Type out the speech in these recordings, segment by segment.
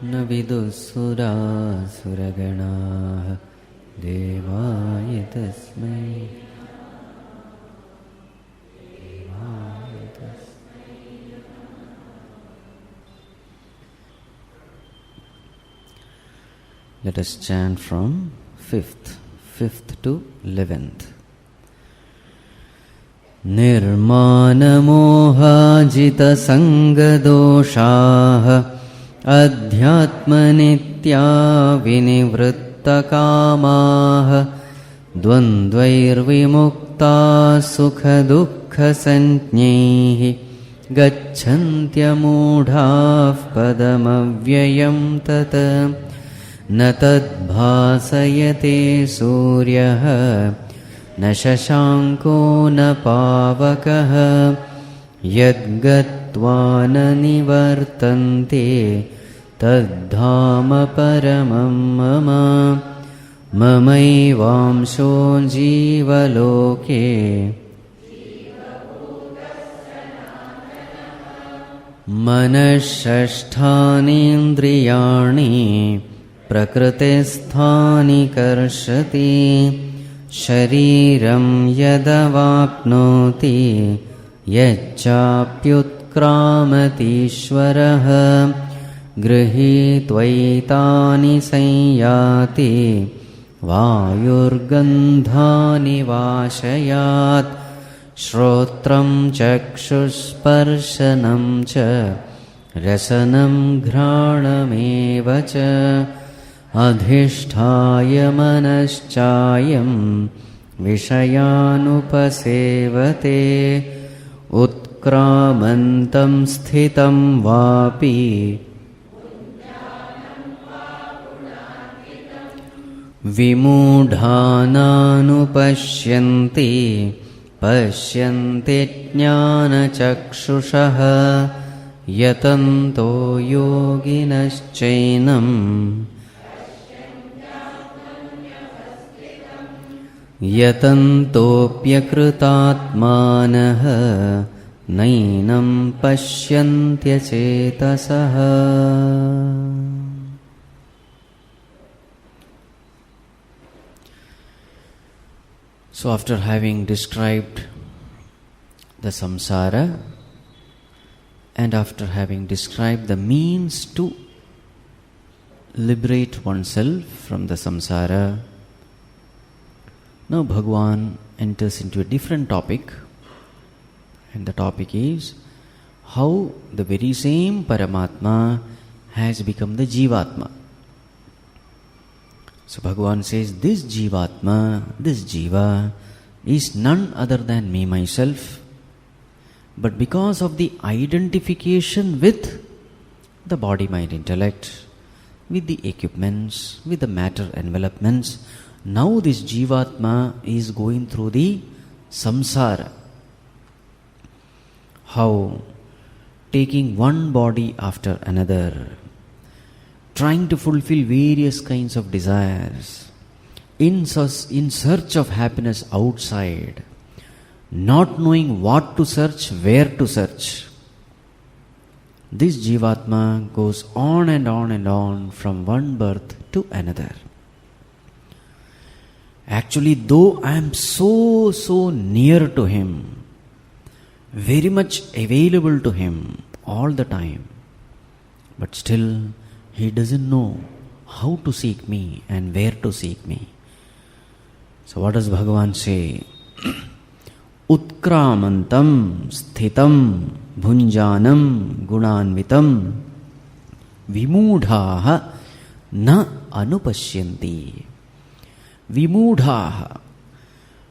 न विदुःसुरासुरगणाः देवाय तस्मै Let us chant from 5th to 11th. निर्मानमोहाजितसङ्गदोषाः अध्यात्मनित्या विनिवृत्तकामाः द्वन्द्वैर्विमुक्ताः सुखदुःखसञ्ज्ञैः गच्छन्त्यमूढाः पदमव्ययं तत् न तद्भासयते सूर्यः न शशाङ्को न पावकः यद्गत्वा न निवर्तन्ते तद्धाम परमं मम ममैवांशो जीवलोके मनःषष्ठानीन्द्रियाणि प्रकृतिस्थानि कर्षति शरीरं यदवाप्नोति यच्चाप्युत्क्रामतीश्वरः गृहीत्वैतानि संयाति वायुर्गन्धानि वाशयात् श्रोत्रं चक्षुस्पर्शनं च रसनं घ्राणमेव च अधिष्ठाय मनश्चायं विषयानुपसेवते उत्क्रामन्तं स्थितं वापि विमूढानानुपश्यन्ति पश्यन्ति ज्ञानचक्षुषः यतन्तो योगिनश्चैनं यतन्तोऽप्यकृतात्मानः नैनं पश्यन्त्यचेतसः. So after having described the samsara and after having described the means to liberate oneself from the samsara, now Bhagavān enters into a different topic, and the topic is how the very same Paramatma has become the Jivatma. So Bhagavan says, this Jivatma, this Jiva is none other than me, myself. But because of the identification with the body, mind, intellect, with the equipments, with the matter envelopments, now this Jivatma is going through the samsara. How? Taking one body after another, trying to fulfill various kinds of desires, in search of happiness outside, not knowing what to search, where to search. This Jivatma goes on and on and on from one birth to another. Actually, though I am so near to him, very much available to him all the time, but still he doesn't know how to seek me and where to seek me. So what does Bhagavan say? Utkramantam sthitam bhunjanam gunanvitam vimūdhāhā na anupashyanti. Vimūdhāhā,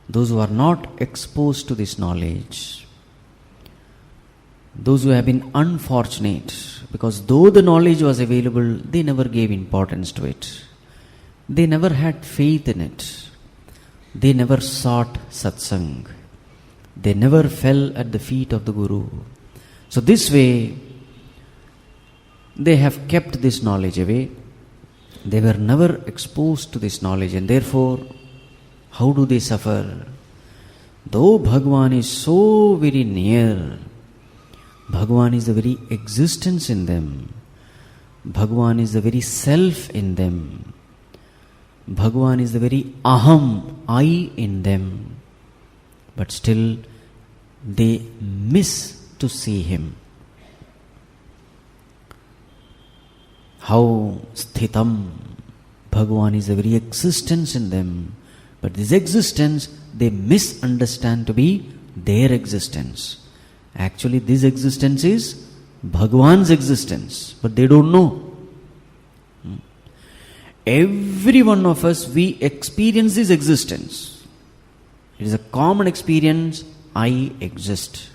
those who are not exposed to this knowledge, those who have been unfortunate, because though the knowledge was available, they never gave importance to it. They never had faith in it. They never sought satsang. They never fell at the feet of the Guru. So this way, they have kept this knowledge away. They were never exposed to this knowledge, and therefore, how do they suffer? Though Bhagavan is so very near, Bhagavan is the very existence in them. Bhagavan is the very self in them. Bhagavan is the very aham, I in them. But still, they miss to see him. How sthitam, Bhagavan is the very existence in them. But this existence, they misunderstand to be their existence. Actually, this existence is Bhagavan's existence, but they don't know. Every one of us, we experience this existence. It is a common experience, I exist.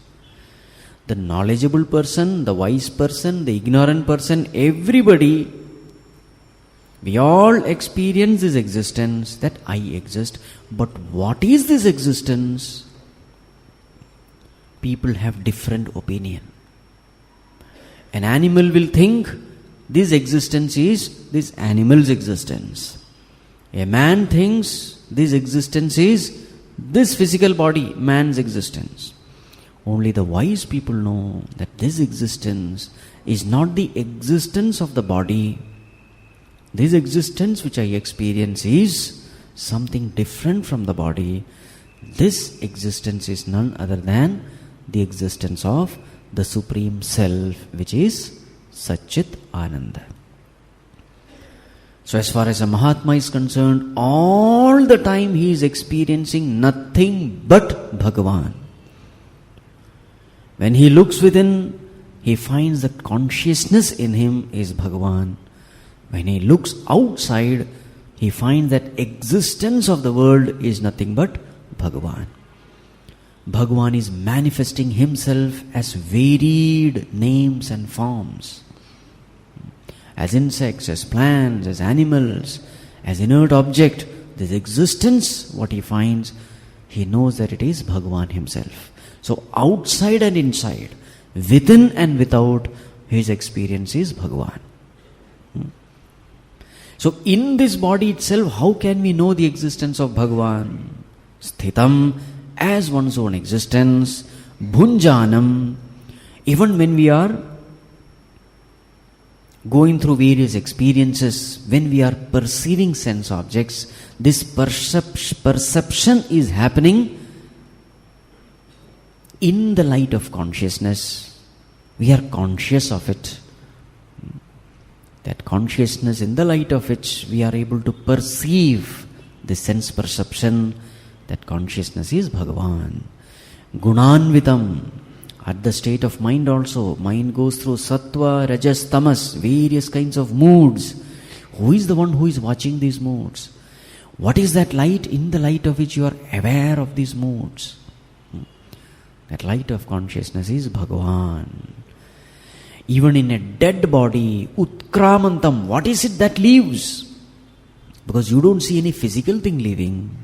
The knowledgeable person, the wise person, the ignorant person, everybody, we all experience this existence, that I exist. But what is this existence? People have different opinion. An animal will think this existence is this animal's existence. A man thinks this existence is this physical body, man's existence. Only the wise people know that this existence is not the existence of the body. This existence which I experience is something different from the body. This existence is none other than the existence of the Supreme Self, which is Satchit Ananda. So as far as a Mahātmā is concerned, all the time he is experiencing nothing but Bhagavan. When he looks within, he finds that consciousness in him is Bhagavan. When he looks outside, he finds that existence of the world is nothing but Bhagavan. Bhagavan is manifesting himself as varied names and forms. As insects, as plants, as animals, as inert object, this existence, what he finds, he knows that it is Bhagavan himself. So outside and inside, within and without, his experience is Bhagavan. So in this body itself, how can we know the existence of Bhagavan? Sthitam, as one's own existence. Bhunjanam, even when we are going through various experiences, when we are perceiving sense objects, this perception is happening in the light of consciousness. We are conscious of it. That consciousness, in the light of which we are able to perceive the sense perception, that consciousness is Bhagavan. Gunanvitam, at the state of mind also, mind goes through sattva, rajas, tamas, various kinds of moods. Who is the one who is watching these moods? What is that light in the light of which you are aware of these moods? That light of consciousness is Bhagavān. Even in a dead body, utkramantam, what is it that lives? Because you don't see any physical thing living.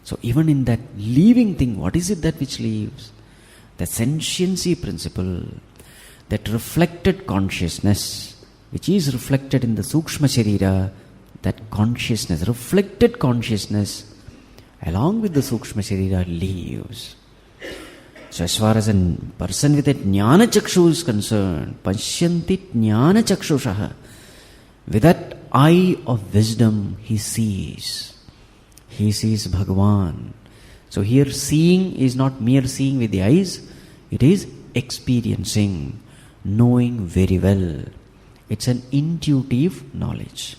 So even in that living thing, what is it that which lives? The sentiency principle, that reflected consciousness, which is reflected in the Sukshma Sharira, that consciousness, reflected consciousness, along with the Sukshma Sharira lives. So as far as a person with a jñāna chakshu is concerned, pashyanti jñāna chakshushaha, with that eye of wisdom he sees. He sees Bhagavān. So here seeing is not mere seeing with the eyes, it is experiencing, knowing very well. It's an intuitive knowledge.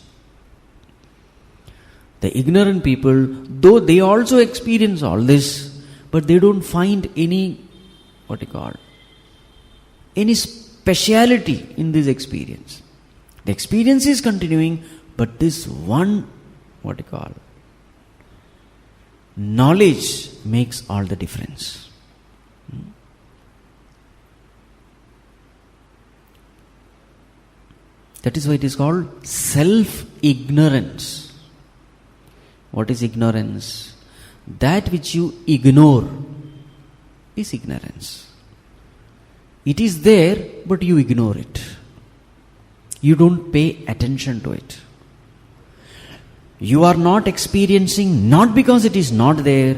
The ignorant people, though they also experience all this, but they don't find any, any speciality in this experience. The experience is continuing, but this one, knowledge makes all the difference. That is why it is called self-ignorance. What is ignorance? That which you ignore is ignorance. It is there, but you ignore it. You don't pay attention to it. You are not experiencing not because it is not there.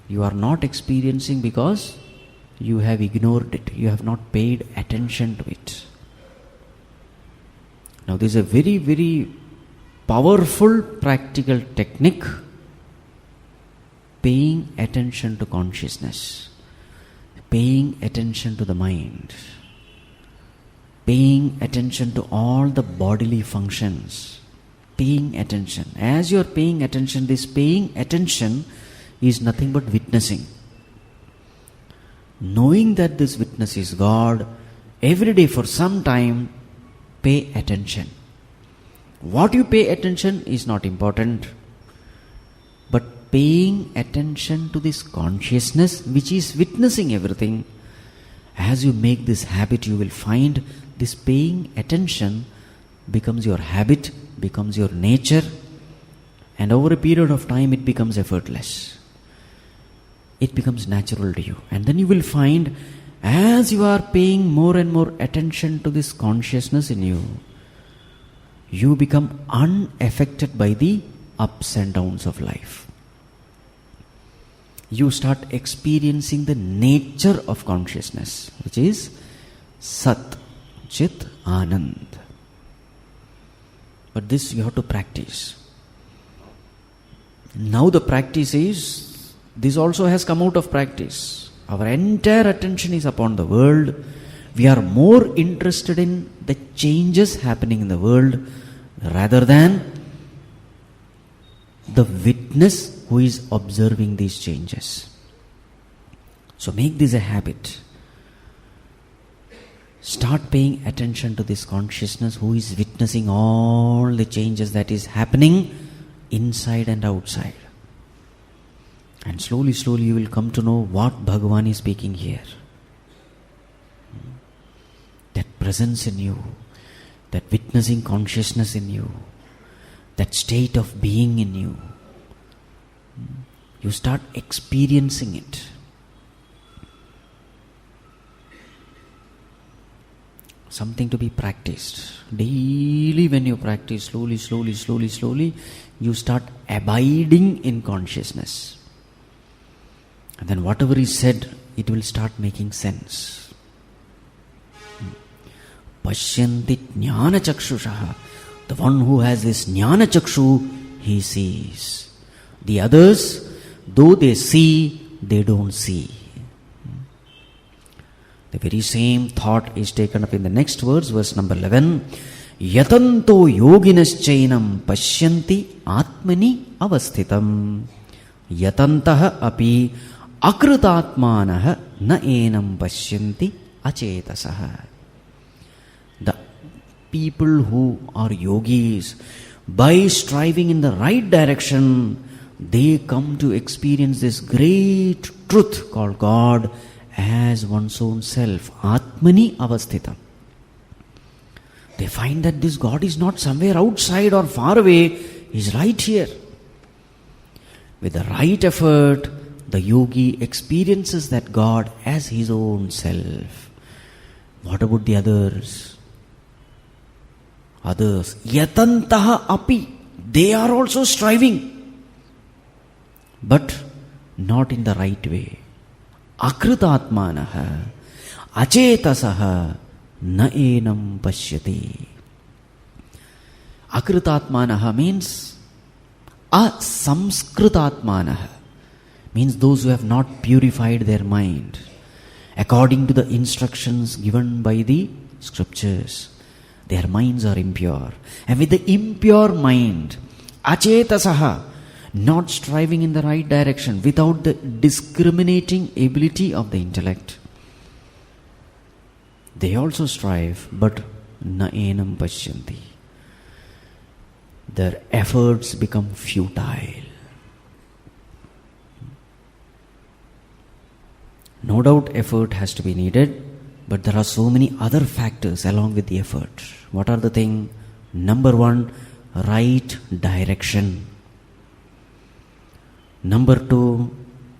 You are not experiencing because you have ignored it. You have not paid attention to it. Now this is a very, very powerful practical technique. Paying attention to consciousness. Paying attention to the mind. Paying attention to all the bodily functions. Paying attention. As you are paying attention, this paying attention is nothing but witnessing. Knowing that this witness is God, every day for some time, pay attention. What you pay attention is not important, but paying attention to this consciousness which is witnessing everything. As you make this habit, you will find this paying attention becomes your habit, becomes your nature, and over a period of time it becomes effortless. It becomes natural to you. And then you will find, as you are paying more and more attention to this consciousness in you, you become unaffected by the ups and downs of life. You start experiencing the nature of consciousness, which is Sat, Chit, Anand. But this you have to practice. Now the practice is, this also has come out of practice. Our entire attention is upon the world. We are more interested in the changes happening in the world rather than the witness who is observing these changes. So make this a habit. Start paying attention to this consciousness who is witnessing all the changes that is happening inside and outside. And slowly, slowly you will come to know what Bhagavān is speaking here. That presence in you, that witnessing consciousness in you, that state of being in you. You start experiencing it. Something to be practiced. Daily when you practice, slowly, slowly, slowly, slowly, you start abiding in consciousness. And then whatever is said, it will start making sense. Pashyanti jñāna chakshushaha. The one who has this jñāna chakshu, he sees. The others, though they see, they don't see. The very same thought is taken up in the next verse, verse number 11. Yatanto yoginaschainam pashyanti atmani avasthitam. Yatantaha api akritātmāhā na enam pashyanti achetasaha. The people who are yogis, by striving in the right direction, they come to experience this great truth called God as one's own self. Atmani avasthitam. They find that this God is not somewhere outside or far away, He is right here. With the right effort, the yogi experiences that God as his own self. What about the others? Others, yatantaha api, they are also striving, but not in the right way. Akritātmāhā, achetasaha, na enam pashyati. Akritātmāhā means asamskritātmāhā, means those who have not purified their mind according to the instructions given by the scriptures. Their minds are impure. And with the impure mind, achetasaha, not striving in the right direction, without the discriminating ability of the intellect, they also strive, but na enam pashyanti. Their efforts become futile. No doubt effort has to be needed, but there are so many other factors along with the effort. What are the things? Number one, right direction. Number two,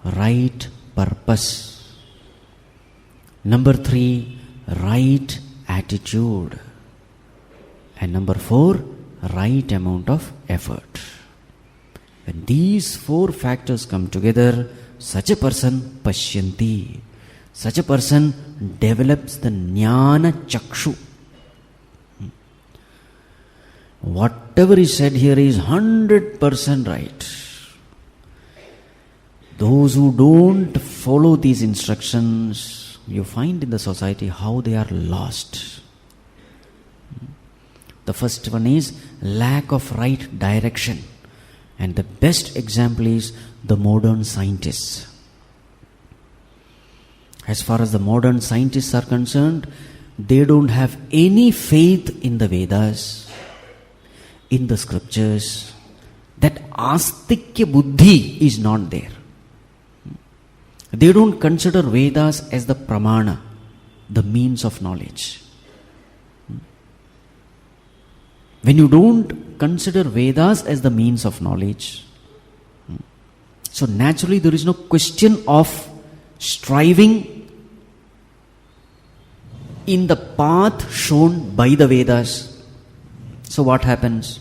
right purpose. Number three, right attitude. And number four, right amount of effort. When these four factors come together, such a person pashyanti. Such a person develops the jñāna chakshu. Whatever is said here is 100% right. Those who don't follow these instructions, you find in the society how they are lost. The first one is lack of right direction. And the best example is the modern scientists. As far as the modern scientists are concerned, they don't have any faith in the Vedas, in the scriptures. That astikya buddhi is not there. They don't consider Vedas as the pramana, the means of knowledge. When you don't consider Vedas as the means of knowledge, so naturally there is no question of striving in the path shown by the Vedas. So what happens?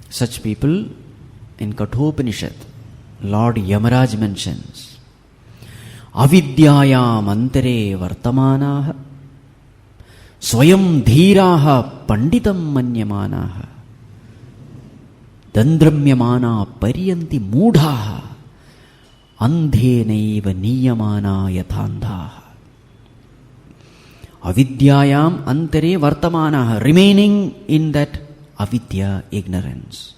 Such people in Kathopanishad, Lord Yamaraj mentions, avidyāyām antare vartamānāha swayam dhīrāha panditam manyamānāha dandramyamānā paryanti mūdhāhā andhenaiva niyamānā yathandhāha. Avidyāyām antare vartamānāha, remaining in that avidya, ignorance.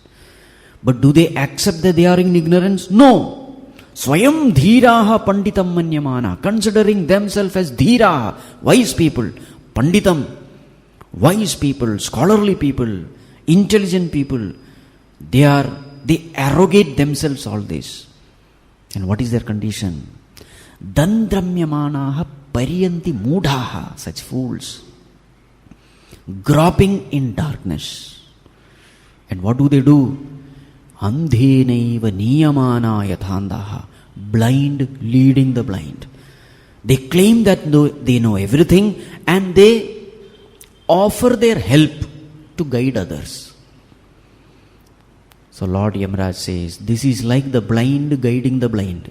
But do they accept that they are in ignorance? No. Swayam dhīrāha panditam manyamānā, considering themselves as dhīrāha, wise people. Panditam, wise people, scholarly people, intelligent people, they arrogate themselves all this. And what is their condition? Dandramyamānāha paryanti mūdhāhā, such fools, groping in darkness. And what do? Andhenaiva niyamānā yathandhāha, blind leading the blind. They claim that they know everything and they offer their help to guide others. So Lord Yamaraj says, this is like the blind guiding the blind.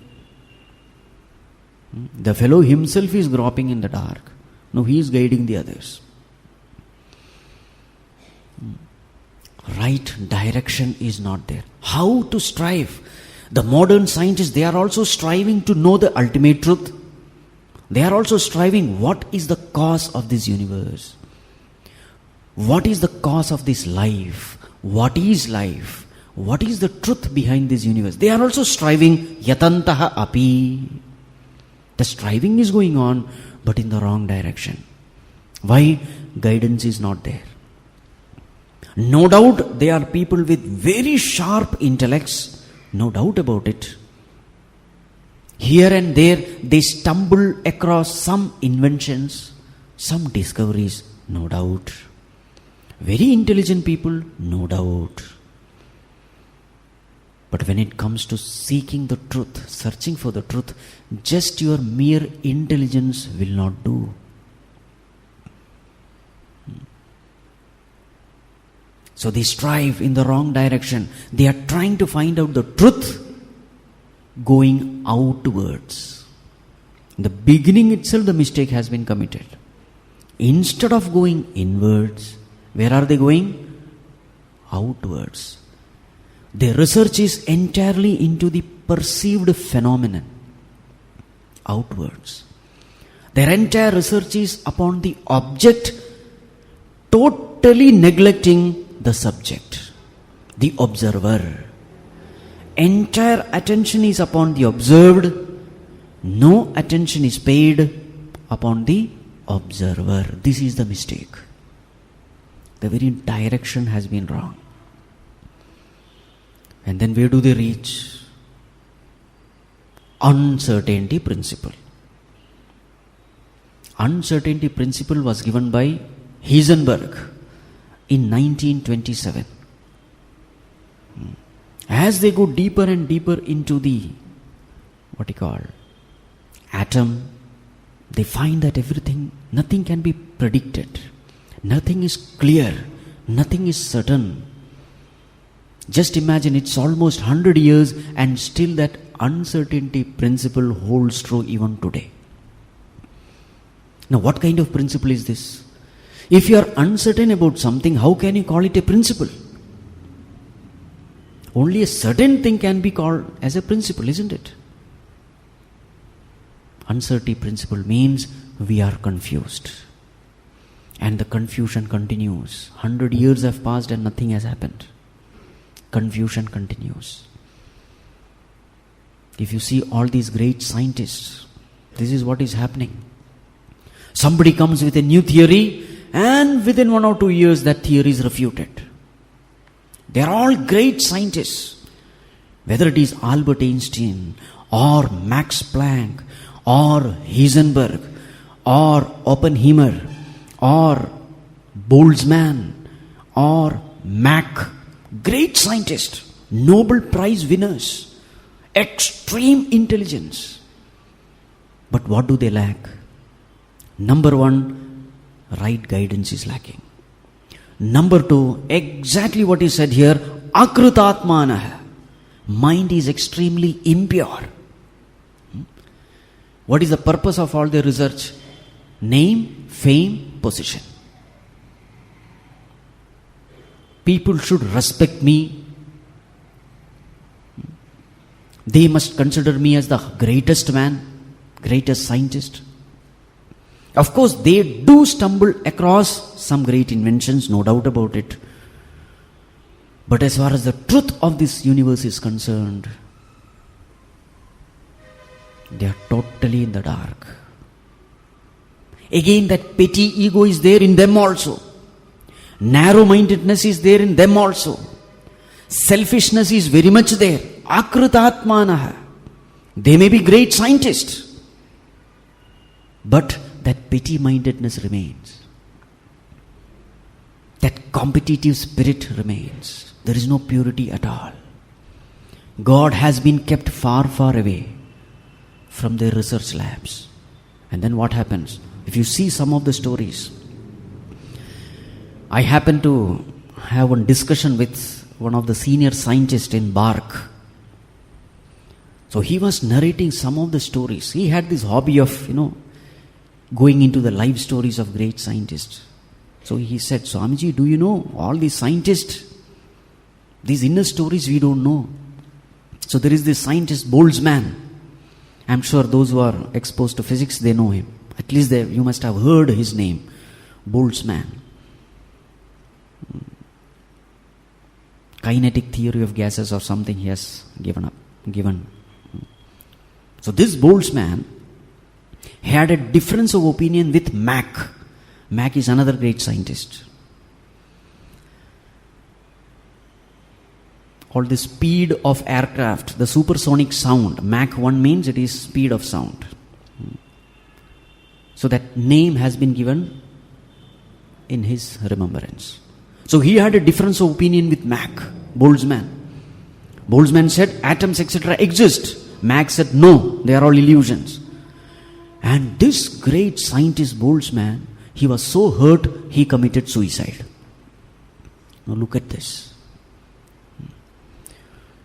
The fellow himself is groping in the dark. No, he is guiding the others. Right direction is not there. How to strive? The modern scientists, they are also striving to know the ultimate truth. They are also striving, what is the cause of this universe? What is the cause of this life? What is life? What is the truth behind this universe? They are also striving, yatantaha api. The striving is going on, but in the wrong direction. Why? Guidance is not there. No doubt they are people with very sharp intellects, no doubt about it. Here and there they stumble across some inventions, some discoveries, no doubt. Very intelligent people, no doubt. But when it comes to seeking the truth, searching for the truth, just your mere intelligence will not do. So they strive in the wrong direction. They are trying to find out the truth going outwards. In the beginning itself the mistake has been committed. Instead of going inwards, where are they going? Outwards. Their research is entirely into the perceived phenomenon. Outwards. Their entire research is upon the object, totally neglecting the subject, the observer. Entire attention is upon the observed, no attention is paid upon the observer. This is the mistake. The very direction has been wrong. And then where do they reach? Uncertainty principle. Uncertainty principle was given by Heisenberg in 1927. As they go deeper and deeper into the atom, they find that nothing can be predicted. Nothing is clear. Nothing is certain. Just imagine, it's almost 100 years and still that uncertainty principle holds true even today. Now what kind of principle is this? If you are uncertain about something, how can you call it a principle? Only a certain thing can be called as a principle, isn't it? Uncertainty principle means we are confused. And the confusion continues. 100 years have passed and nothing has happened. Confusion continues. If you see all these great scientists, this is what is happening. Somebody comes with a new theory and within 1 or 2 years that theory is refuted. They are all great scientists. Whether it is Albert Einstein or Max Planck or Heisenberg or Oppenheimer or Boltzmann or Mach, great scientists, Nobel Prize winners, extreme intelligence. But what do they lack? Number one, right guidance is lacking. Number two, exactly what is said here, akritātmāhā. Mind is extremely impure. What is the purpose of all their research? Name, fame, position. People should respect me. They must consider me as the greatest man, greatest scientist. Of course, they do stumble across some great inventions, no doubt about it. But as far as the truth of this universe is concerned, they are totally in the dark. Again, that petty ego is there in them also. Narrow-mindedness is there in them also. Selfishness is very much there. Akritātmāhā. They may be great scientists, but that petty-mindedness remains. That competitive spirit remains. There is no purity at all. God has been kept far, far away from their research labs. And then what happens? If you see some of the stories, I happened to have one discussion with one of the senior scientists in Bark. So he was narrating some of the stories. He had this hobby of, going into the life stories of great scientists. So he said, Swamiji, do you know all these scientists? These inner stories we don't know. So there is this scientist Boltzmann. I'm sure those who are exposed to physics, they know him. At least you must have heard his name. Boltzmann. Kinetic theory of gases or something he has given. So this Boltzmann had a difference of opinion with Mach. Mach is another great scientist. All the speed of aircraft, the supersonic sound, Mach 1 means it is speed of sound. So that name has been given in his remembrance. So he had a difference of opinion with Mach, Boltzmann. Boltzmann said atoms etc. exist. Mach said no, they are all illusions. And this great scientist Boltzmann, he was so hurt, he committed suicide. Now look at this.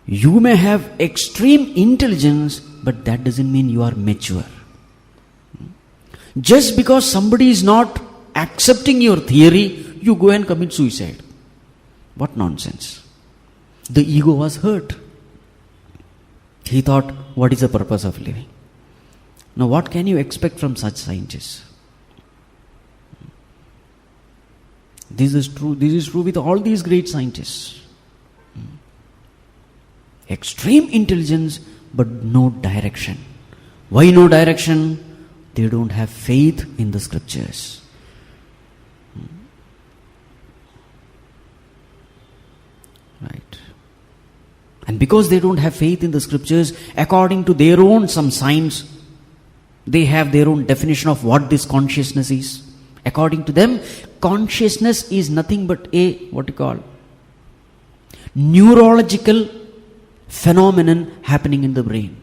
You may have extreme intelligence, but that doesn't mean you are mature. Just because somebody is not accepting your theory, you go and commit suicide. What nonsense. The ego was hurt. He thought, what is the purpose of living? Now what can you expect from such scientists? This is true with all these great scientists. Extreme intelligence, but no direction. Why no direction? They don't have faith in the scriptures. Right. And because they don't have faith in the scriptures, according to their own some science, they have their own definition of what this consciousness is. According to them, consciousness is nothing but a, neurological phenomenon happening in the brain.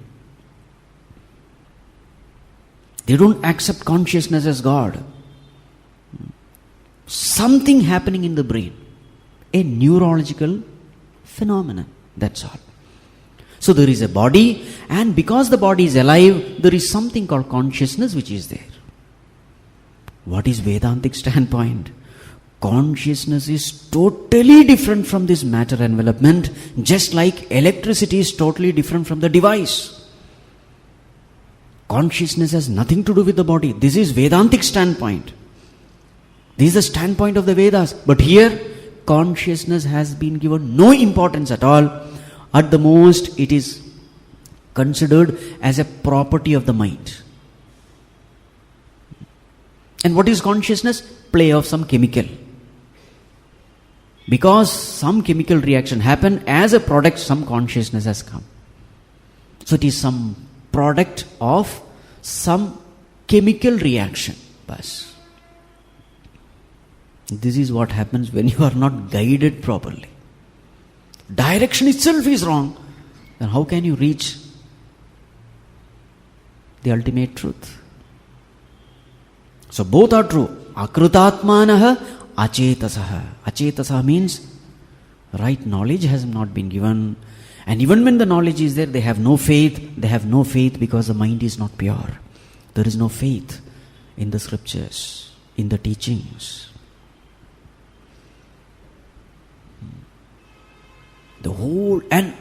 They don't accept consciousness as God. Something happening in the brain. A neurological phenomenon. That's all. So there is a body, and because the body is alive, there is something called consciousness which is there. What is Vedantic standpoint? Consciousness is totally different from this matter envelopment, just like electricity is totally different from the device. Consciousness has nothing to do with the body. This is Vedantic standpoint. This is the standpoint of the Vedas. But here, consciousness has been given no importance at all. At the most, it is considered as a property of the mind. And what is consciousness? Play of some chemical. Because some chemical reaction happened, as a product, some consciousness has come. So it is some product of some chemical reaction. Bas. This is what happens when you are not guided properly. Direction itself is wrong. Then how can you reach the ultimate truth? So both are true. Akritātmāhā, achetasaha. Achetasaha means right knowledge has not been given. And even when the knowledge is there, they have no faith. They have no faith because the mind is not pure. There is no faith in the scriptures, in the teachings. The whole, and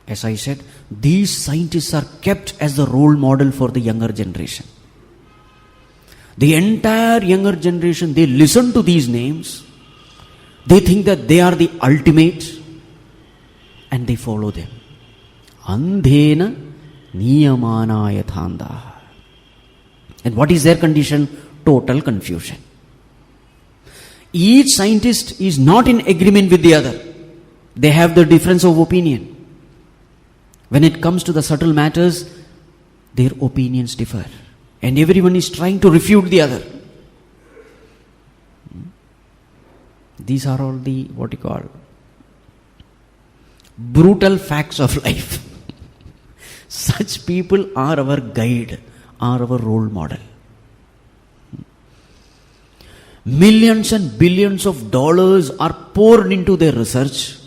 as I said, these scientists are kept as the role model for the younger generation. The entire younger generation, they listen to these names. They think that they are the ultimate, and they follow them. Andhena niyamana yathanda. And what is their condition? Total confusion. Each scientist is not in agreement with the other. They have the difference of opinion. When it comes to the subtle matters, their opinions differ. And everyone is trying to refute the other. These are all the, brutal facts of life. Such people are our guide, are our role model. Millions and billions of dollars are poured into their research.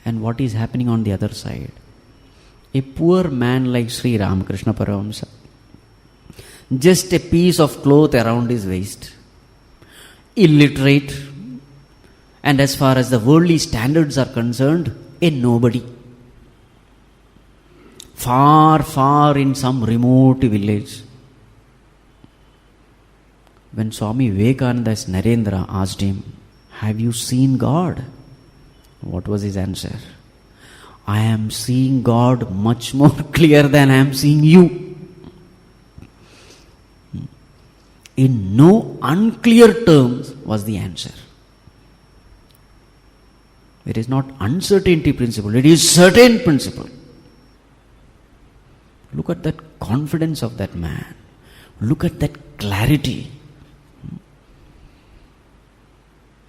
And what is happening on the other side? A poor man like Sri Ramakrishna Paramahamsa, just a piece of cloth around his waist, illiterate, and as far as the worldly standards are concerned, a nobody. Far, far in some remote village. When Swami Vivekananda's Narendra asked him, "Have you seen God?" What was his answer? "I am seeing God much more clear than I am seeing you." in no unclear terms was the answer. It is not uncertainty principle, it is certain principle. Look at that confidence of that man. Look at that clarity.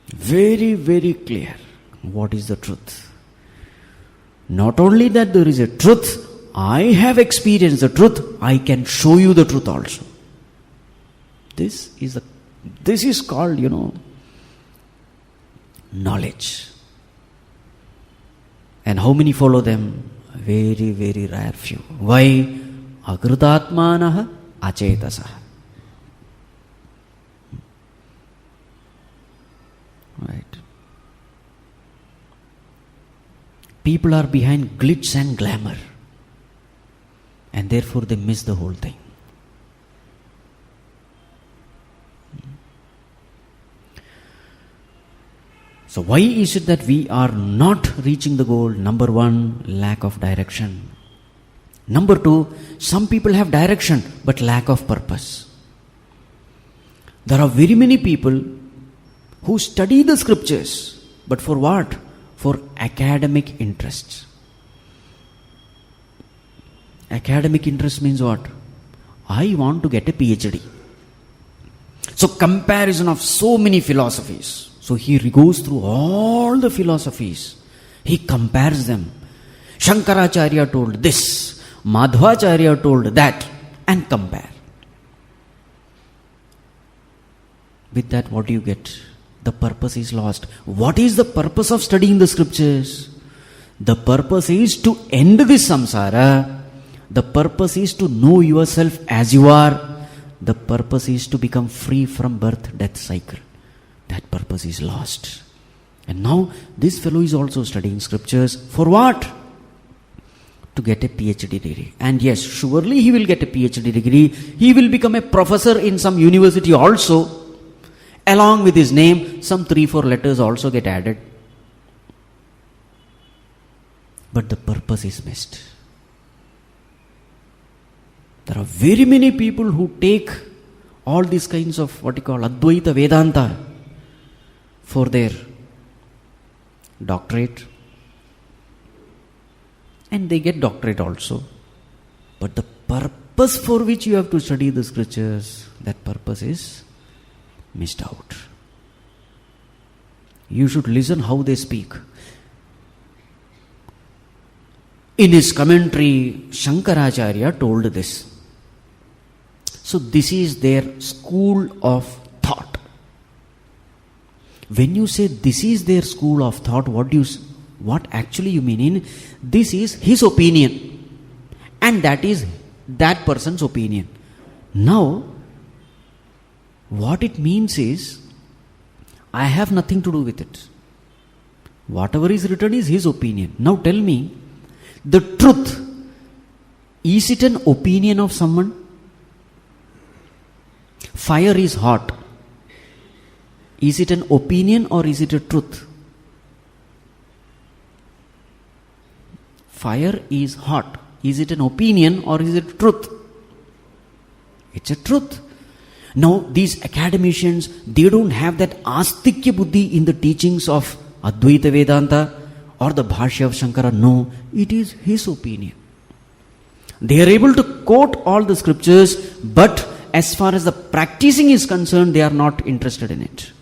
Very, very clear. What is the truth? Not only that there is a truth, I have experienced the truth, I can show you the truth also. This is called, knowledge. And how many follow them? Very, very rare few. Why? Akritātmāhā, achetasaha. Right. People are behind glitz and glamour, and therefore they miss the whole thing. So why is it that we are not reaching the goal? Number one, lack of direction. Number two, some people have direction but lack of purpose. There are very many people who study the scriptures, but for what? For academic interests. Academic interest means what? I want to get a PhD. So comparison of so many philosophies. So he goes through all the philosophies. He compares them. Shankaracharya told this, Madhvacharya told that, and compare. With that, what do you get? The purpose is lost. What is the purpose of studying the scriptures? The purpose is to end this samsara. The purpose is to know yourself as you are. The purpose is to become free from birth, death cycle. That purpose is lost. And now this fellow is also studying scriptures. For what? To get a PhD degree. And yes, surely he will get a PhD degree. He will become a professor in some university also. Along with his name, some 3-4 letters also get added. But the purpose is missed. There are very many people who take all these kinds of what you call Advaita Vedanta for their doctorate, and they get doctorate also. But the purpose for which you have to study the scriptures, that purpose is missed out. You should listen how they speak. In his commentary, Shankaracharya told this. So this is their school of thought. When you say this is their school of thought, what actually you mean in this is his opinion, and that is that person's opinion. Now, what it means is, I have nothing to do with it. Whatever is written is his opinion. Now tell me, the truth, is it an opinion of someone? Fire is hot. Is it an opinion or is it a truth? Fire is hot. Is it an opinion or is it truth? It's a truth. Now these academicians, they don't have that astikya buddhi in the teachings of Advaita Vedanta or the Bhashya of Shankara. No, it is his opinion. They are able to quote all the scriptures, but as far as the practicing is concerned, they are not interested in it.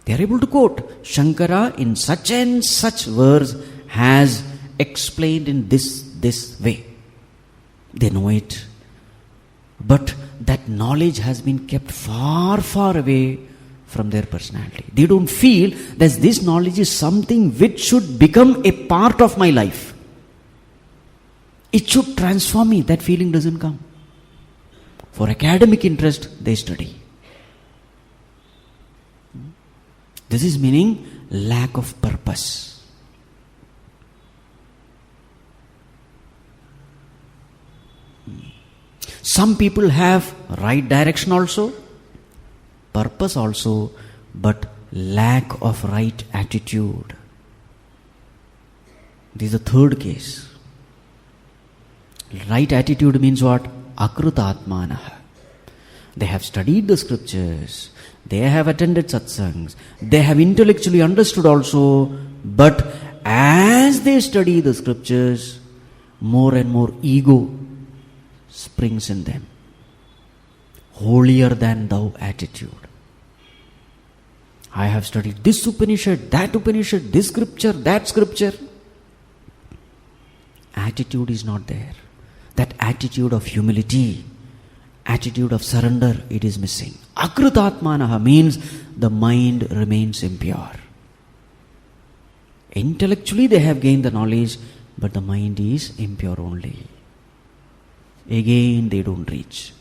They are able to quote, Shankara in such and such verse has explained in this way. They know it. But that knowledge has been kept far, far away from their personality. They don't feel that this knowledge is something which should become a part of my life. It should transform me. That feeling doesn't come. For academic interest, they study. This is meaning lack of purpose. Some people have right direction also, purpose also, but lack of right attitude. This is the third case. Right attitude means what? Akritātmāhā. They have studied the scriptures. They have attended satsangs. They have intellectually understood also. But as they study the scriptures, more and more ego springs in them. Holier than thou attitude. I have studied this Upanishad, this scripture, that scripture. Attitude is not there. That attitude of humility, attitude of surrender, it is missing. Akritātmāhā means the mind remains impure. Intellectually they have gained the knowledge, but the mind is impure only. Again they don't reach.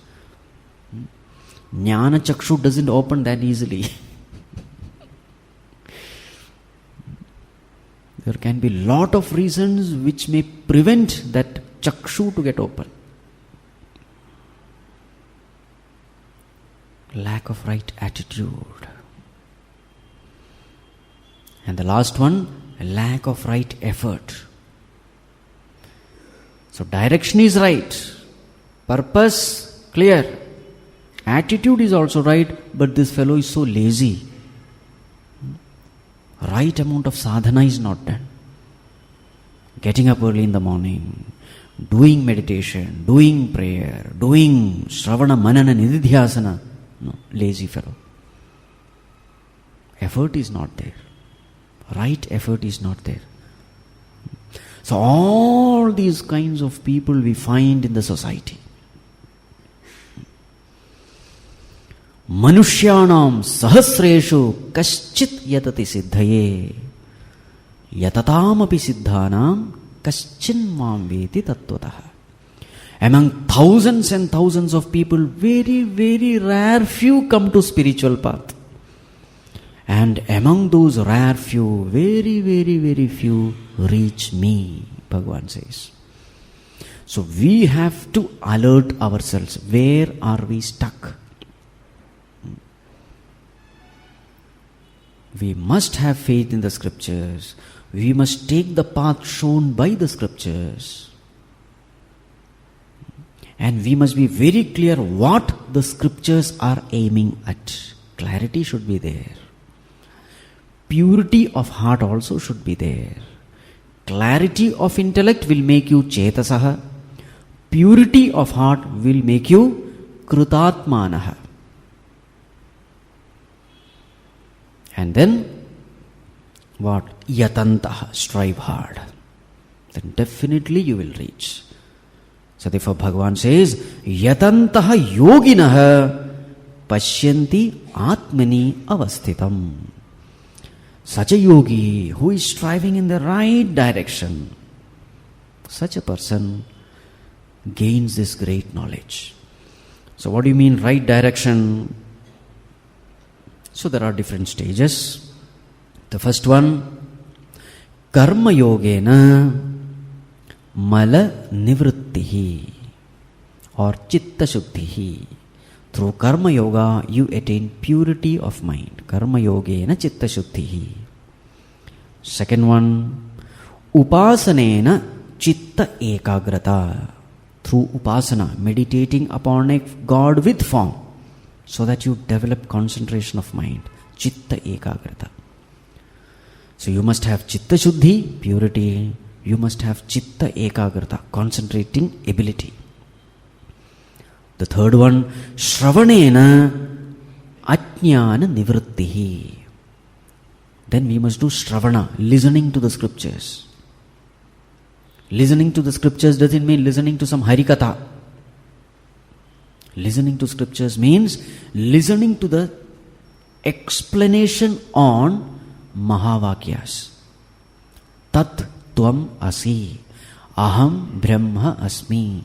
Jnāna chakshu doesn't open that easily. There can be lot of reasons which may prevent that chakshu to get open. Lack of right attitude. And the last one, lack of right effort. So direction is right. Purpose clear. Attitude is also right, but this fellow is so lazy. Right amount of sadhana is not done. Getting up early in the morning, doing meditation, doing prayer, doing Shravana, Manana, Nididhyāsana. No, lazy fellow. Effort is not there. Right effort is not there. So all these kinds of people we find in the society. Manushyanam sahasreshu kaschit yatati siddhaye yatataamapi siddhanam kaschin mam veti tattvataha. Among thousands and thousands of people, very, very rare few come to spiritual path. And among those rare few, very, very, very few reach me, Bhagavān says. So we have to alert ourselves. Where are we stuck? We must have faith in the scriptures. We must take the path shown by the scriptures. And we must be very clear what the scriptures are aiming at. Clarity should be there. Purity of heart also should be there. Clarity of intellect will make you achetasaha. Purity of heart will make you akritātmāhā. And then, what? Yatantaha, strive hard. Then definitely you will reach. So therefore Bhagavān says, Yatantaha yoginaha pashyanti atmani avasthitam. Such a yogi who is striving in the right direction, such a person gains this great knowledge. So what do you mean right direction? So there are different stages. The first one, karma yogena mala nivrittihi or chitta shuddhihi. Through karma yoga you attain purity of mind. Karma yogena chitta shuddhihi. Second one, Upāsanena chitta ekagrata. Through Upāsanā, meditating upon a God with form, so that you develop concentration of mind. Chitta ekagrata. So you must have chitta shuddhi, purity. You must have chitta ekagrata, concentrating ability. The third one, Shravanena ajñāna nivrittihi. Then we must do Shravana, listening to the scriptures. Listening to the scriptures doesn't mean listening to some harikatha. Listening to scriptures means listening to the explanation on Mahavakyas. Tat tvam asi, aham brahma asmi.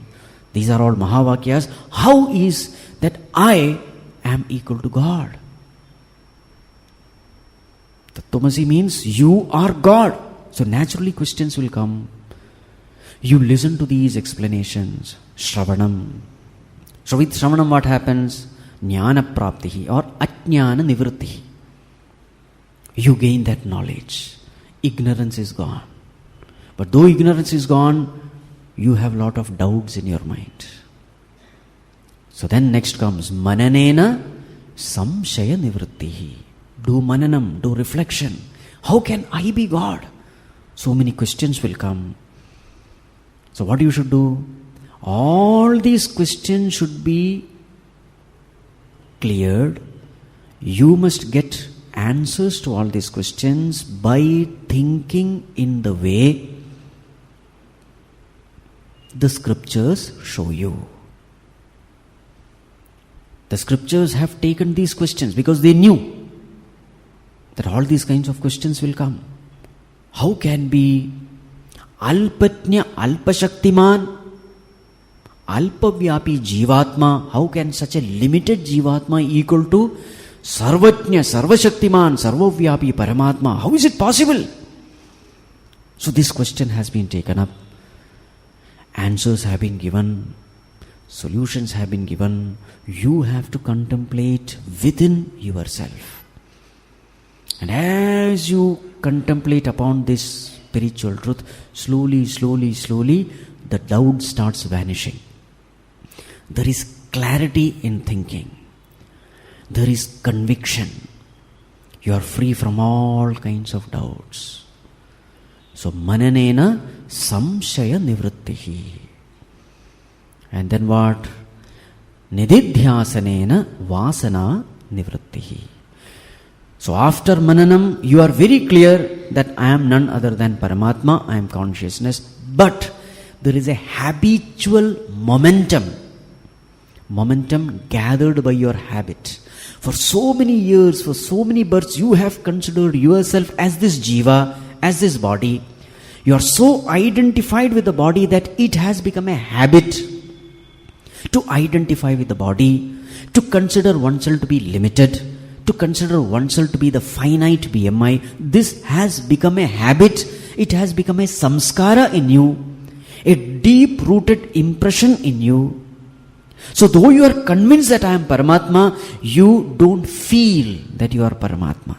These are all Mahavakyas. How is that I am equal to God? Tattvamasi means you are God. So naturally questions will come. You listen to these explanations. Shravanam. So with Shravanam what happens? Jnāna praptihi or ajñāna nivrittihi. You gain that knowledge. Ignorance is gone. But though ignorance is gone, you have lot of doubts in your mind. So then next comes mananena samshaya nivrittihi. Do mananam, do reflection. How can I be God? So many questions will come. So what you should do? All these questions should be cleared. You must get answers to all these questions by thinking in the way the scriptures show you. The scriptures have taken these questions because they knew that all these kinds of questions will come. How can be alpatnya alpashaktiman alpavyapi jivatma? How can such a limited jivatma equal to sarvatnya sarvashaktiman sarvavyapi paramatma? How is it possible? So this question has been taken up. Answers have been given. Solutions have been given. You have to contemplate within yourself. And as you contemplate upon this spiritual truth, slowly, the doubt starts vanishing. There is clarity in thinking. There is conviction. You are free from all kinds of doubts. So, mananena samshaya nivrittihi. And then what? Nididhyāsanena vasana nivrittihi. So after mananam, you are very clear that I am none other than Paramatma, I am consciousness. But there is a habitual momentum gathered by your habit. For so many years, for so many births, you have considered yourself as this jiva, as this body. You are so identified with the body that it has become a habit to identify with the body, to consider oneself to be limited, to consider oneself to be the finite BMI. This has become a habit. It has become a samskara in you, a deep-rooted impression in you. So though you are convinced that I am Paramatma, you don't feel that you are Paramatma.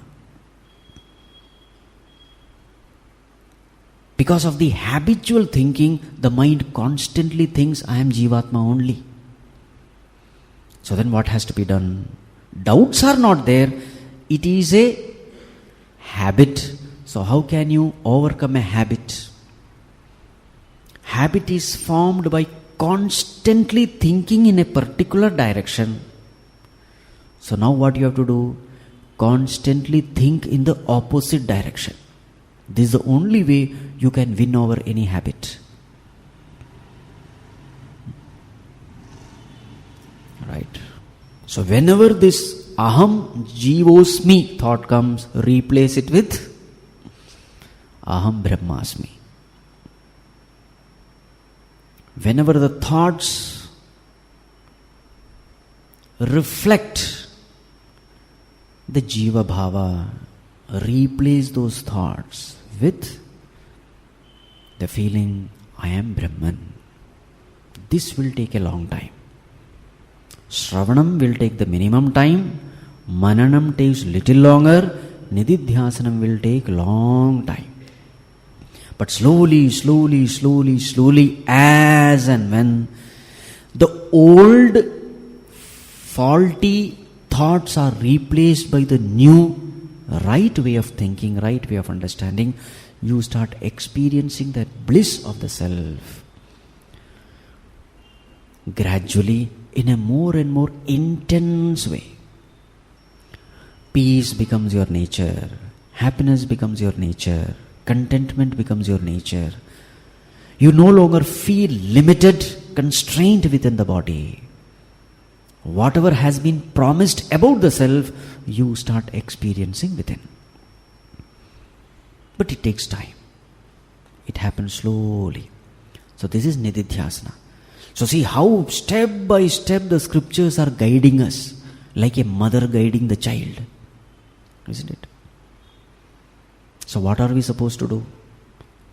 Because of the habitual thinking, the mind constantly thinks I am Jivatma only. So then what has to be done? Doubts are not there. It is a habit. So how can you overcome a habit? Habit is formed by constantly thinking in a particular direction. So now what you have to do? Constantly think in the opposite direction. This is the only way you can win over any habit. Right. So whenever this aham jivosmi thought comes, replace it with aham brahmasmi. Whenever the thoughts reflect the jiva bhava, replace those thoughts with the feeling I am Brahman. This will take a long time. Shravanam will take the minimum time, Mananam takes little longer, Nididhyāsanam will take long time. But slowly, as and when the old faulty thoughts are replaced by the new right way of thinking, right way of understanding, you start experiencing that bliss of the self. Gradually, in a more and more intense way. Peace becomes your nature. Happiness becomes your nature. Contentment becomes your nature. You no longer feel limited, constrained within the body. Whatever has been promised about the self, you start experiencing within. But it takes time. It happens slowly. So this is Nididhyāsana. So see how step by step the scriptures are guiding us, like a mother guiding the child. Isn't it? So what are we supposed to do?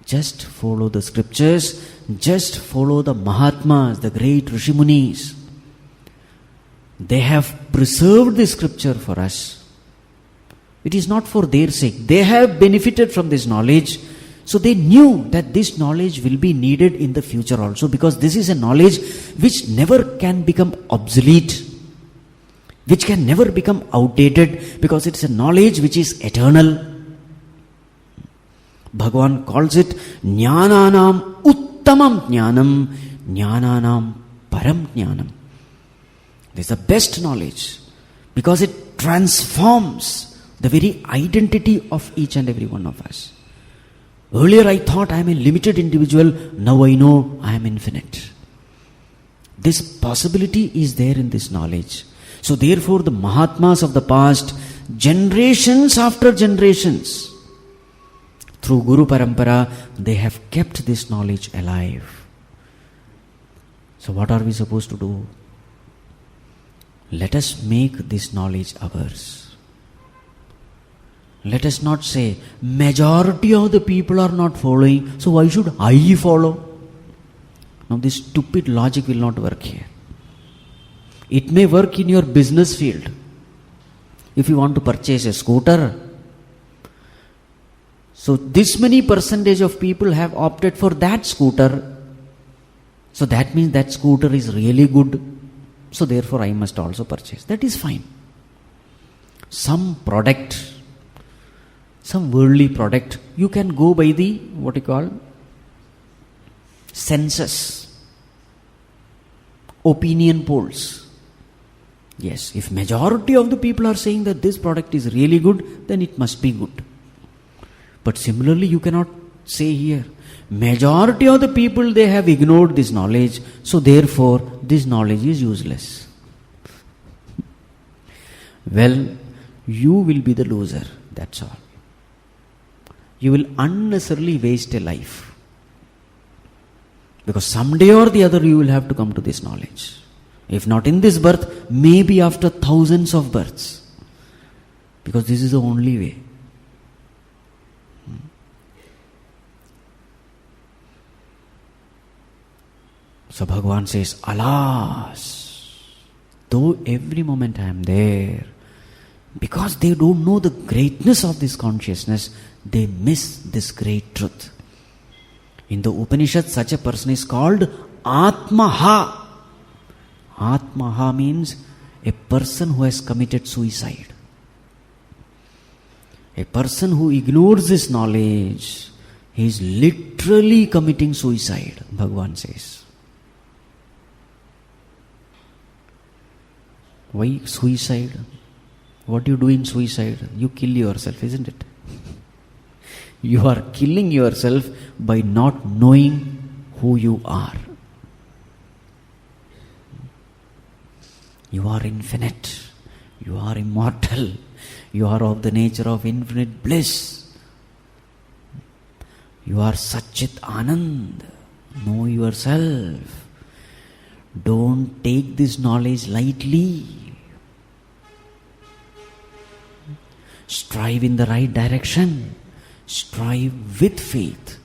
Just follow the scriptures, just follow the Mahātmās, the great Rishi Munis. They have preserved the scripture for us. It is not for their sake. They have benefited from this knowledge. So they knew that this knowledge will be needed in the future also, because this is a knowledge which never can become obsolete, which can never become outdated, because it's a knowledge which is eternal. Bhagavān calls it jñānānām uttamam jñānam, jñānānām param jñānam. This is the best knowledge, because it transforms the very identity of each and every one of us. Earlier I thought I am a limited individual, now I know I am infinite. This possibility is there in this knowledge. So therefore the Mahātmās of the past, generations after generations, through Guru-paramparā, they have kept this knowledge alive. So what are we supposed to do? Let us make this knowledge ours. Let us not say, majority of the people are not following, so why should I follow? Now this stupid logic will not work here. It may work in your business field. If you want to purchase a scooter, so this many percentage of people have opted for that scooter, so that means that scooter is really good, so therefore I must also purchase. That is fine. Some product, some worldly product, you can go by the, census, opinion polls. Yes, if majority of the people are saying that this product is really good, then it must be good. But similarly, you cannot say here, majority of the people, they have ignored this knowledge, so therefore this knowledge is useless. Well, you will be the loser, that's all. You will unnecessarily waste a life. Because someday or the other you will have to come to this knowledge. If not in this birth, maybe after thousands of births. Because this is the only way. So Bhagavān says, alas, though every moment I am there, because they don't know the greatness of this consciousness, they miss this great truth. In the Upanishad, such a person is called Atmaha. Atmaha means a person who has committed suicide. A person who ignores this knowledge, he is literally committing suicide, Bhagavān says. Why suicide? What do you do in suicide? You kill yourself, isn't it? You are killing yourself by not knowing who you are. You are infinite. You are immortal. You are of the nature of infinite bliss. You are Satchit Anand. Know yourself. Don't take this knowledge lightly. Strive in the right direction. Strive with faith.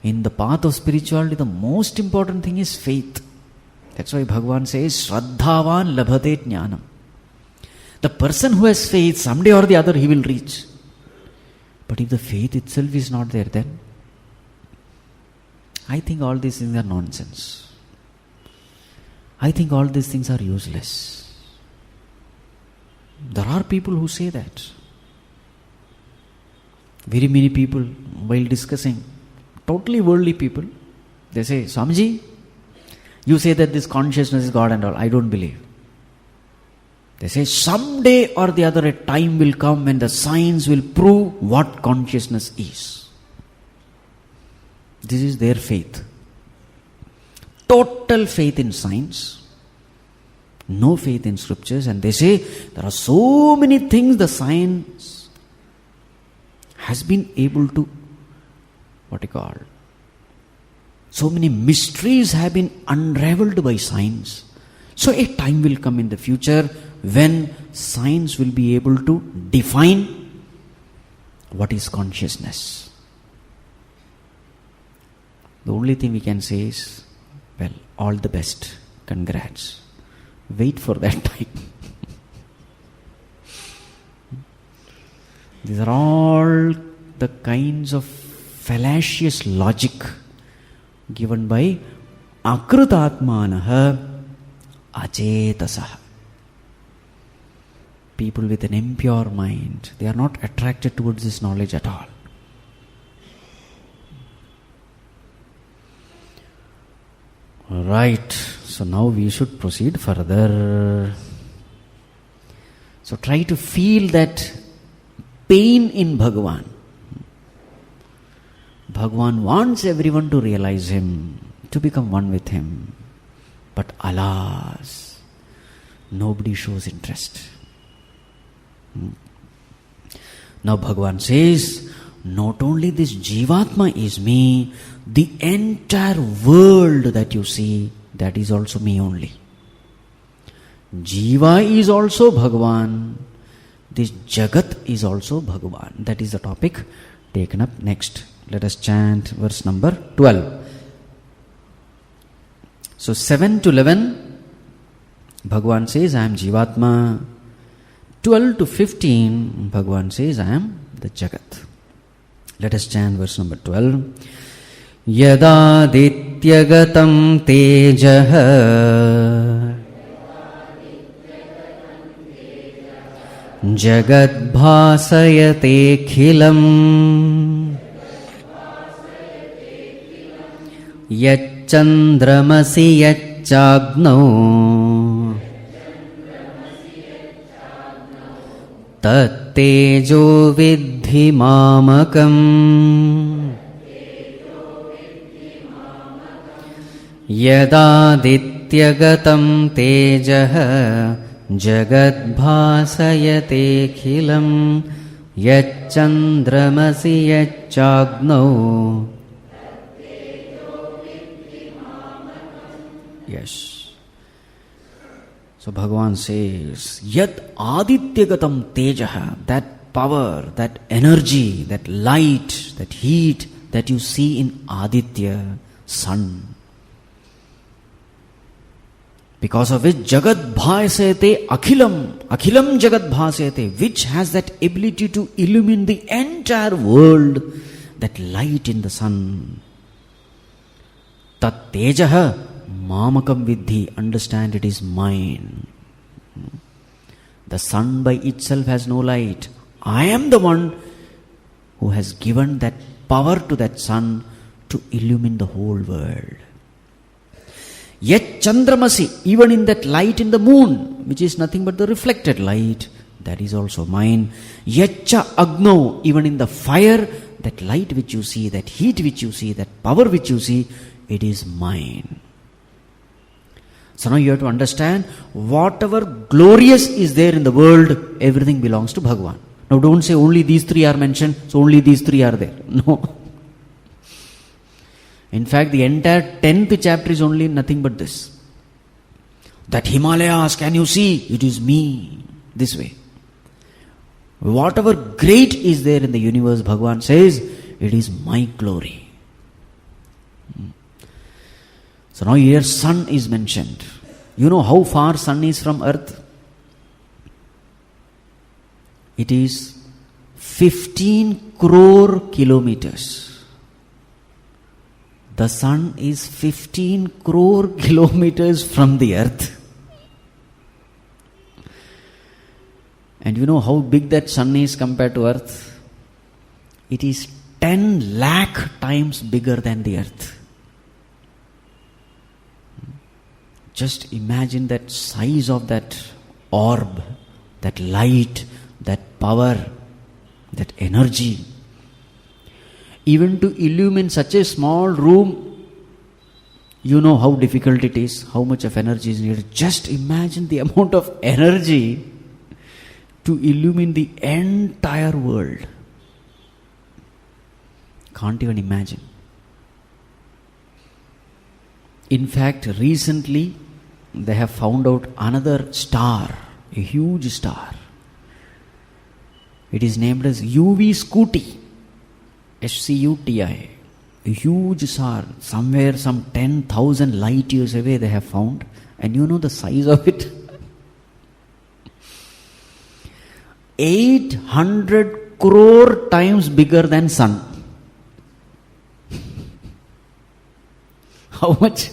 In the path of spirituality, the most important thing is faith. That's why Bhagavān says, Shraddhavan labhate jñānam. The person who has faith, someday or the other he will reach. But if the faith itself is not there, then I think all these things are nonsense. I think all these things are useless. There are people who say that. Very many people, while discussing, totally worldly people, they say, Swamiji, you say that this consciousness is God and all. I don't believe. They say, someday or the other a time will come when the science will prove what consciousness is. This is their faith. Total faith in science. No faith in scriptures. And they say, there are so many things the science has been able to, so many mysteries have been unraveled by science. So a time will come in the future when science will be able to define what is consciousness. The only thing we can say is, well, all the best. Congrats. Wait for that time. These are all the kinds of fallacious logic given by akritātmāhā, achetasaha. People with an impure mind, they are not attracted towards this knowledge at all. Right, so now we should proceed further. So try to feel that pain in Bhagavān. Bhagavān wants everyone to realize Him, to become one with Him. But alas, nobody shows interest. Now Bhagavān says, not only this Jivatma is me, the entire world that you see, that is also me only. Jiva is also Bhagavān. This Jagat is also Bhagavān. That is the topic taken up next. Let us chant verse number 12. So 7 to 11, Bhagavān says, I am Jivatma. 12 to 15, Bhagavān says, I am the Jagat. Let us chant verse number 12. Yadādityagatam tejaha jagadbhāsayate khilam yacchandramasi yaccāgnau tattejo vidhi māmakam yadādityagatam tejaha jagadbhāsayate khilam yacchandramasi yaccāgnau. Yes. So Bhagavān says, Yat adityagatam tejaha, that power, that energy, that light, that heat that you see in Aditya, sun. Because of which Jagat bhāsayate akhilam, akhilam Jagat bhāsayate, which has that ability to illumine the entire world, that light in the sun. Tat tejaha māmakam vidhi, understand it is mine. The sun by itself has no light. I am the one who has given that power to that sun to illumine the whole world. Yet Chandramasi, even in that light in the moon, which is nothing but the reflected light, that is also mine. Yetcha Agno, even in the fire, that light which you see, that heat which you see, that power which you see, it is mine. So now you have to understand, whatever glorious is there in the world, everything belongs to Bhagavān. Now don't say only these three are mentioned, so only these three are there. No. In fact, the entire 10th chapter is only nothing but this. That Himalayas, can you see? It is me. This way. Whatever great is there in the universe, Bhagavān says, it is my glory. So now here sun is mentioned. You know how far sun is from earth? It is 15 crore kilometers. The sun is 15 crore kilometers from the earth. And you know how big that sun is compared to earth? It is 10 lakh times bigger than the earth. Just imagine that size of that orb, that light, that power, that energy. Even to illumine such a small room, you know how difficult it is, how much of energy is needed. Just imagine the amount of energy to illumine the entire world. Can't even imagine. In fact, recently they have found out another star, a huge star. It is named as UV Scuti. SCUTI, a huge star, somewhere some 10,000 light years away they have found. And you know the size of it? 800 crore times bigger than sun. How much?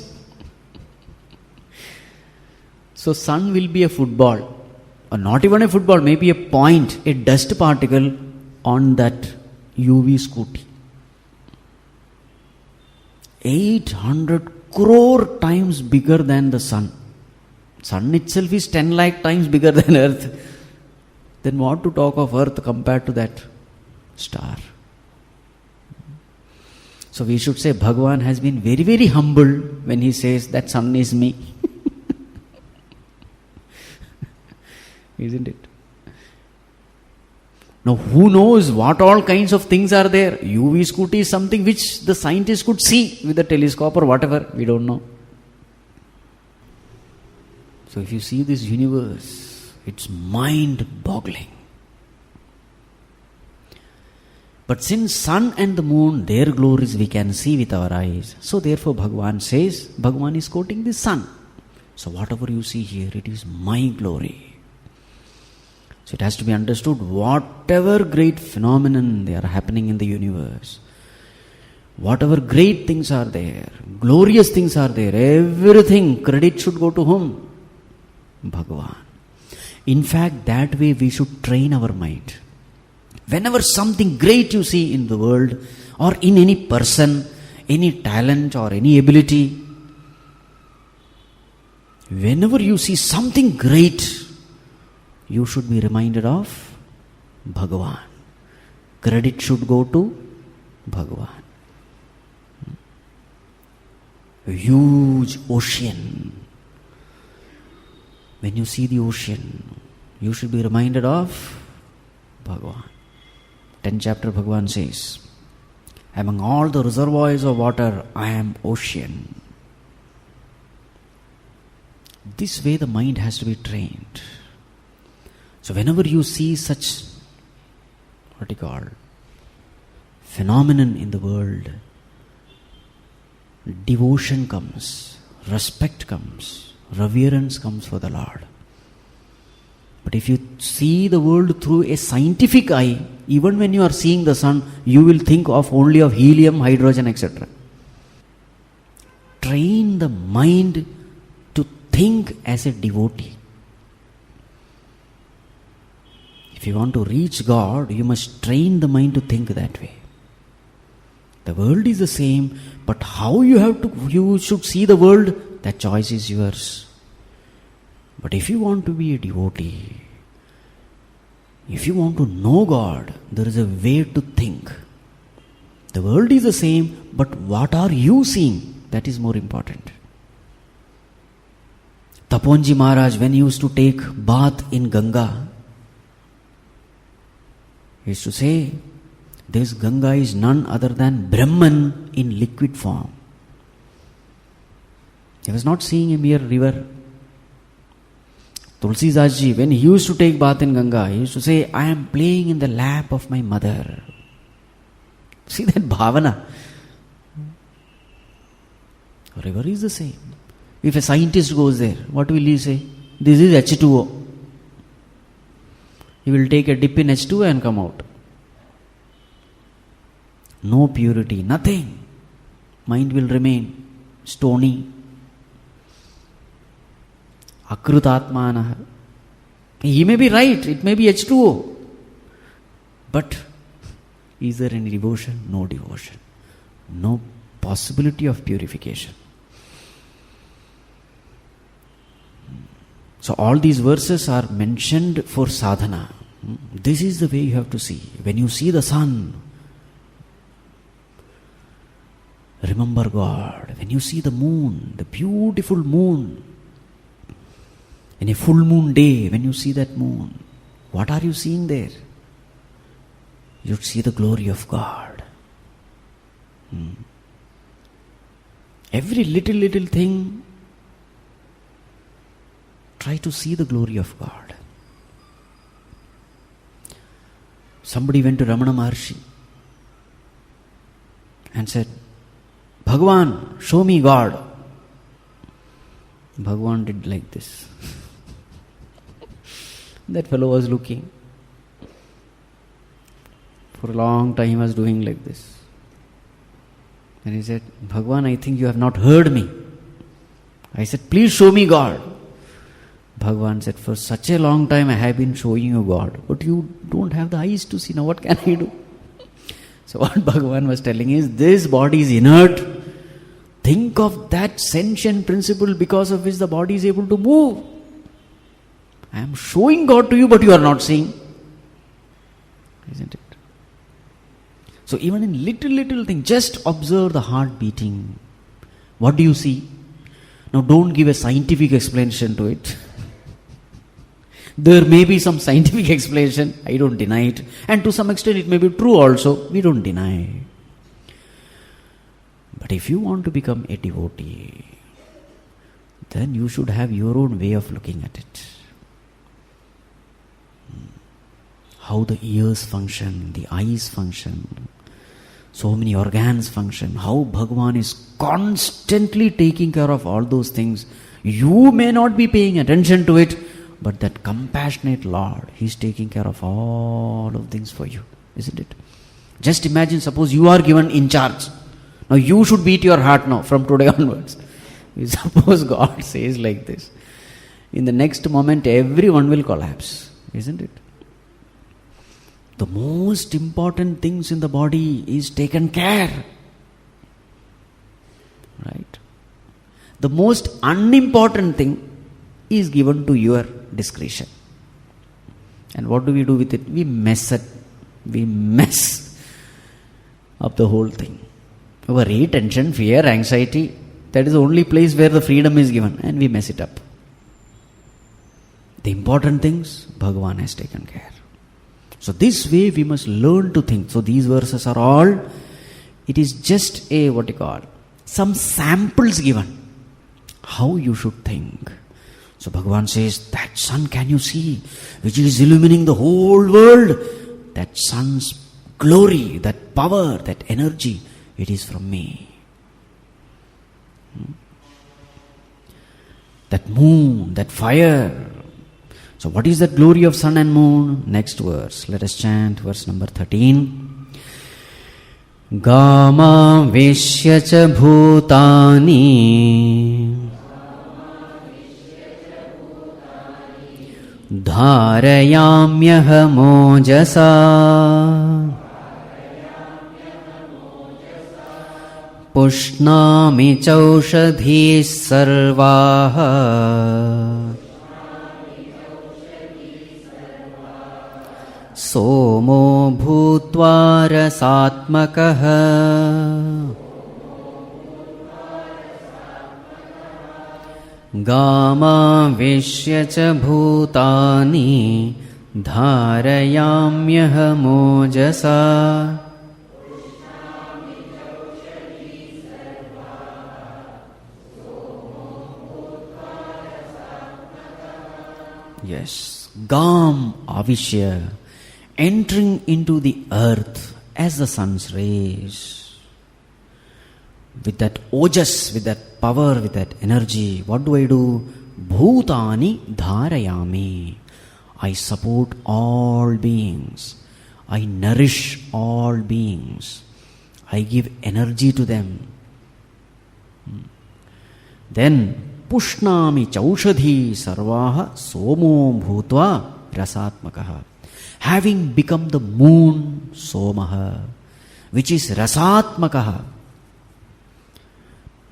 So sun will be a football, or not even a football, maybe a point, a dust particle on that UV scooty. 800 crore times bigger than the sun. Sun itself is 10 lakh times bigger than earth. Then what to talk of earth compared to that star? So we should say Bhagavān has been very, very humble when he says that sun is me. Isn't it? Now who knows what all kinds of things are there? UV scooty is something which the scientists could see with a telescope or whatever. We don't know. So if you see this universe, it's mind-boggling. But since sun and the moon, their glories we can see with our eyes. So therefore Bhagavān says, Bhagavān is quoting the sun. So whatever you see here, it is my glory. So it has to be understood, whatever great phenomenon they are happening in the universe, whatever great things are there, glorious things are there, everything, credit should go to whom? Bhagavān. In fact, that way we should train our mind. Whenever something great you see in the world, or in any person, any talent or any ability, whenever you see something great, you should be reminded of Bhagavān. Credit should go to Bhagavān. A huge ocean. When you see the ocean, you should be reminded of Bhagavān. 10th chapter Bhagavān says, among all the reservoirs of water, I am ocean. This way the mind has to be trained. So whenever you see such, phenomenon in the world, devotion comes, respect comes, reverence comes for the Lord. But if you see the world through a scientific eye, even when you are seeing the sun, you will think of only of helium, hydrogen, etc. Train the mind to think as a devotee. If you want to reach God, you must train the mind to think that way. The world is the same, but how you should see the world, that choice is yours. But if you want to be a devotee, if you want to know God, there is a way to think. The world is the same, but what are you seeing? That is more important. Taponji Maharaj, when he used to take bath in Ganga, he used to say, this Ganga is none other than Brahman in liquid form. He was not seeing a mere river. Tulsi Dasji, when he used to take bath in Ganga, he used to say, I am playing in the lap of my mother. See that bhavana. River is the same. If a scientist goes there, what will he say? This is H2O. He will take a dip in H2O and come out. No purity, nothing. Mind will remain stony. Akritātmāhā. He may be right, it may be H2O. But is there any devotion? No devotion. No possibility of purification. So all these verses are mentioned for sadhana. This is the way you have to see. When you see the sun, remember God. When you see the moon, the beautiful moon, in a full moon day, when you see that moon, what are you seeing there? You see the glory of God. Every little thing, try to see the glory of God. Somebody went to Ramana Maharshi and said, Bhagavān, show me God. Bhagavān did like this. That fellow was looking. For a long time he was doing like this. And he said, Bhagwan, I think you have not heard me. I said, please show me God. Bhagwan said, for such a long time I have been showing you God, but you don't have the eyes to see. Now what can I do? So what Bhagwan was telling is, this body is inert. Think of that sentient principle because of which the body is able to move. I am showing God to you, but you are not seeing. Isn't it? So even in little thing, just observe the heart beating. What do you see? Now don't give a scientific explanation to it. There may be some scientific explanation, I don't deny it. And to some extent it may be true also, we don't deny. But if you want to become a devotee, then you should have your own way of looking at it. How the ears function, the eyes function, so many organs function, how Bhagavān is constantly taking care of all those things. You may not be paying attention to it, but that compassionate Lord, He is taking care of all of things for you, isn't it? Just imagine, suppose you are given in charge. Now you should beat your heart now, from today onwards. Suppose God says like this. In the next moment, everyone will collapse, isn't it? The most important things in the body is taken care. Right? The most unimportant thing is given to your discretion. And what do we do with it? We mess up the whole thing. Worry, tension, fear, anxiety, that is the only place where the freedom is given, and we mess it up. The important things, Bhagavān has taken care. So this way we must learn to think. So these verses are all, it is just some samples given, how you should think. So Bhagavān says, that sun can you see, which is illumining the whole world, that sun's glory, that power, that energy, it is from me. That moon, that fire. So what is that glory of sun and moon? Next verse. Let us chant verse number 13. Gama vishya cha bhutani dharayamyaha mojasa pushnami chaushadhi sarvaha somo bhutva rasatmakaha gama vishya cha bhutani dharayamyaha mojasa. Yes, Gam Avishya, entering into the earth as the sun's rays. With that ojas, with that power, with that energy, what do? Bhutani dharayami. I support all beings. I nourish all beings. I give energy to them. Then Pushnami chaushadhi sarvaha somo bhutva rasatmakaha. Having become the moon somaha, which is rasatmakaha,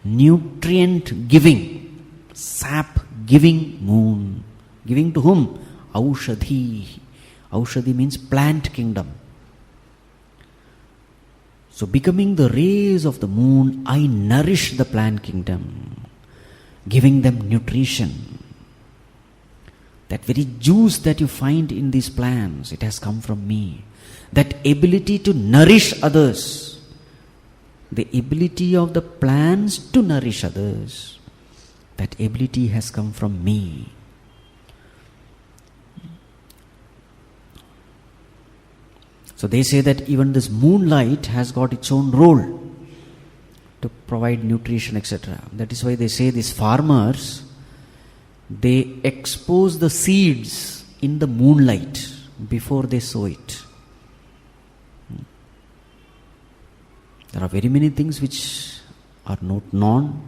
nutrient giving, sap giving moon. Giving to whom? Aushadhi. Aushadhi means plant kingdom. So becoming the rays of the moon, I nourish the plant kingdom, giving them nutrition. That very juice that you find in these plants, it has come from me. That ability to nourish others, the ability of the plants to nourish others, that ability has come from me. So they say that even this moonlight has got its own role to provide nutrition, etc. That is why they say these farmers, they expose the seeds in the moonlight before they sow it. There are very many things which are not known.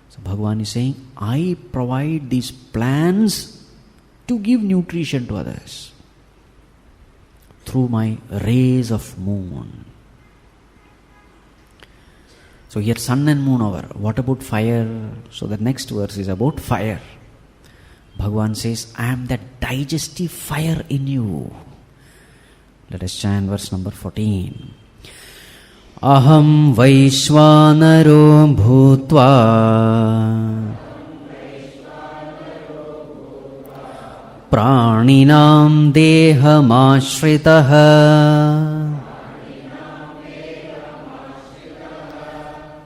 So Bhagavān is saying, I provide these plants to give nutrition to others through my rays of moon. So here sun and moon over. What about fire? So the next verse is about fire. Bhagavān says, I am that digestive fire in you. Let us chant verse number 14. Aham Vaishvānaro bhūtvā Prāninām dehamāshritah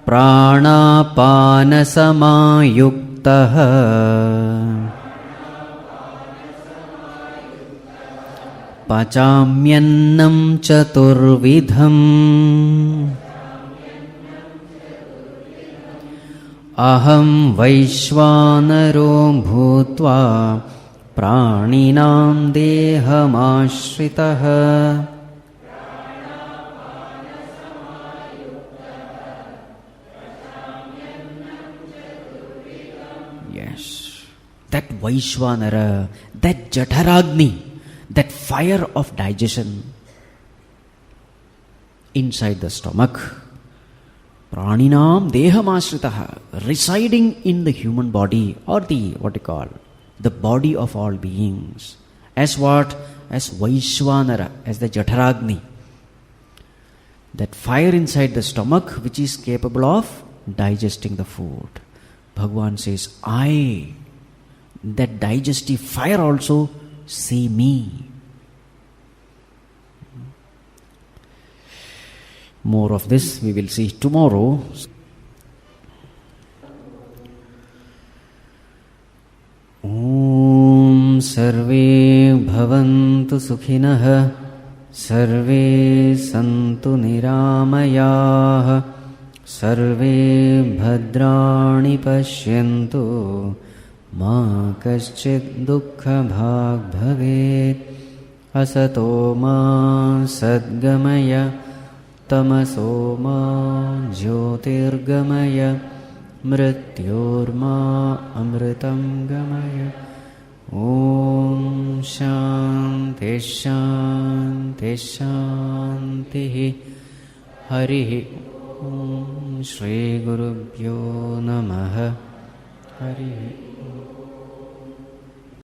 Prānāpānasamayuktah Pacāmyannam chaturvidham Aham Vaishvānaro bhūtvā Prāninām dehamāshritah. Yes, that Vaishvānara, that Jaఠaragni, that fire of digestion inside the stomach, Praninam dehamāshritah, residing in the human body or the the body of all beings. As what? As Vaishvānara, as the Jaఠaragni. That fire inside the stomach which is capable of digesting the food. Bhagavān says, I, that digestive fire also, see me. More of this we will see tomorrow. Om Sarve Bhavantu Sukhinah Sarve Santu Niramayah Sarve Bhadrani Pashyantu Ma Kaschid Dukkha Bhag Bhavet Asato Ma Sadgamaya Tamaso Ma Jyotirgamaya Mrityorma Amritam Gamaya. Om Shanti Shanti Shanti. Harihi Om Shri Gurubhyo Namaha. Harihi